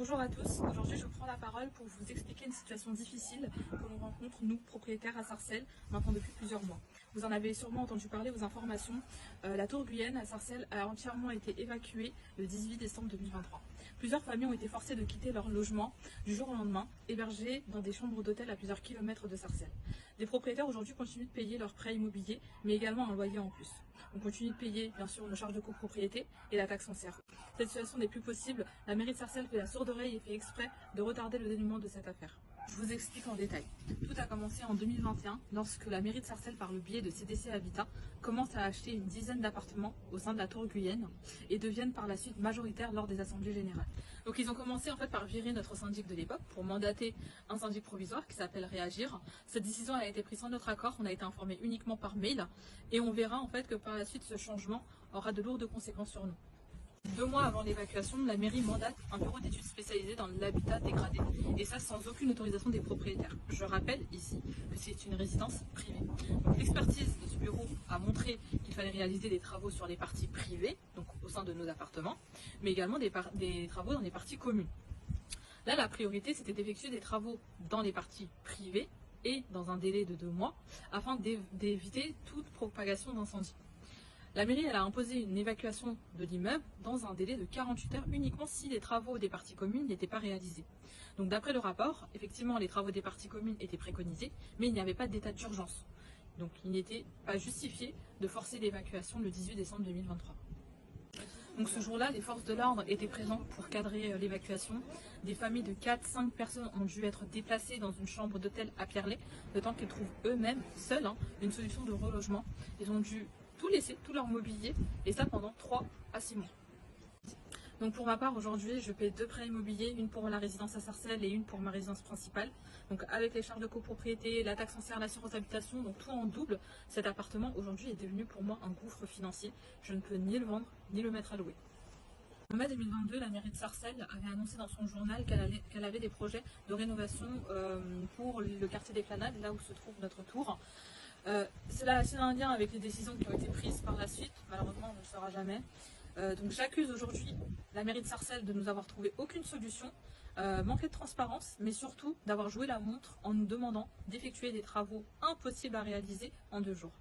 Bonjour à tous, aujourd'hui je prends la parole pour vous expliquer une situation difficile que l'on rencontre nous, propriétaires à Sarcelles, maintenant depuis plusieurs mois. Vous en avez sûrement entendu parler aux informations, la tour Guyenne à Sarcelles a entièrement été évacuée le 18 décembre 2023. Plusieurs familles ont été forcées de quitter leur logement du jour au lendemain, hébergées dans des chambres d'hôtel à plusieurs kilomètres de Sarcelles. Les propriétaires aujourd'hui continuent de payer leurs prêts immobiliers, mais également un loyer en plus. On continue de payer bien sûr nos charges de copropriété et la taxe foncière. Cette situation n'est plus possible, la mairie de Sarcelles fait la sourde oreille et fait exprès de retarder le dénouement de cette affaire. Je vous explique en détail. Tout a commencé en 2021 lorsque la mairie de Sarcelles, par le biais de CDC Habitat, commence à acheter une dizaine d'appartements au sein de la tour Guyenne et deviennent par la suite majoritaires lors des assemblées générales. Donc ils ont commencé en fait par virer notre syndic de l'époque pour mandater un syndic provisoire qui s'appelle Réagir. Cette décision a été prise sans notre accord, on a été informé uniquement par mail et on verra en fait que par la suite ce changement aura de lourdes conséquences sur nous. 2 mois avant l'évacuation, la mairie mandate un bureau d'études spécialisé dans l'habitat dégradé, et ça sans aucune autorisation des propriétaires. Je rappelle ici que c'est une résidence privée. L'expertise de ce bureau a montré qu'il fallait réaliser des travaux sur les parties privées, donc au sein de nos appartements, mais également des travaux dans les parties communes. Là, la priorité, c'était d'effectuer des travaux dans les parties privées et dans un délai de 2 mois, afin d'éviter toute propagation d'incendie. La mairie elle a imposé une évacuation de l'immeuble dans un délai de 48 heures uniquement si les travaux des parties communes n'étaient pas réalisés. Donc d'après le rapport, effectivement les travaux des parties communes étaient préconisés, mais il n'y avait pas d'état d'urgence. Donc il n'était pas justifié de forcer l'évacuation le 18 décembre 2023. Donc ce jour-là, les forces de l'ordre étaient présentes pour cadrer l'évacuation. Des familles de 4-5 personnes ont dû être déplacées dans une chambre d'hôtel à Pierrelet, le temps qu'ils trouvent eux-mêmes, seuls, une solution de relogement. Ils ont dû tout laisser, tout leur mobilier, et ça pendant 3 à 6 mois. Donc pour ma part, aujourd'hui, je paie 2 prêts immobiliers, une pour la résidence à Sarcelles et une pour ma résidence principale. Donc avec les charges de copropriété, la taxe foncière, l'assurance habitation, donc tout en double, cet appartement aujourd'hui est devenu pour moi un gouffre financier. Je ne peux ni le vendre, ni le mettre à louer. En mai 2022, la mairie de Sarcelles avait annoncé dans son journal qu'elle avait des projets de rénovation pour le quartier des Planades, là où se trouve notre tour. Cela a un lien avec les décisions qui ont été prises par la suite, malheureusement on ne le saura jamais. Donc j'accuse aujourd'hui la mairie de Sarcelles de nous avoir trouvé aucune solution, manquer de transparence, mais surtout d'avoir joué la montre en nous demandant d'effectuer des travaux impossibles à réaliser en 2 jours.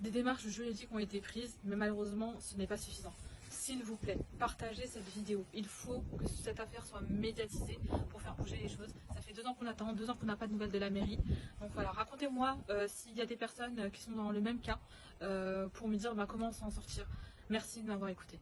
Des démarches juridiques ont été prises, mais malheureusement ce n'est pas suffisant. S'il vous plaît, partagez cette vidéo. Il faut que cette affaire soit médiatisée pour faire bouger les choses. Ça fait 2 ans qu'on attend, 2 ans qu'on n'a pas de nouvelles de la mairie. Donc voilà, racontez-moi s'il y a des personnes qui sont dans le même cas pour me dire comment s'en sortir. Merci de m'avoir écouté.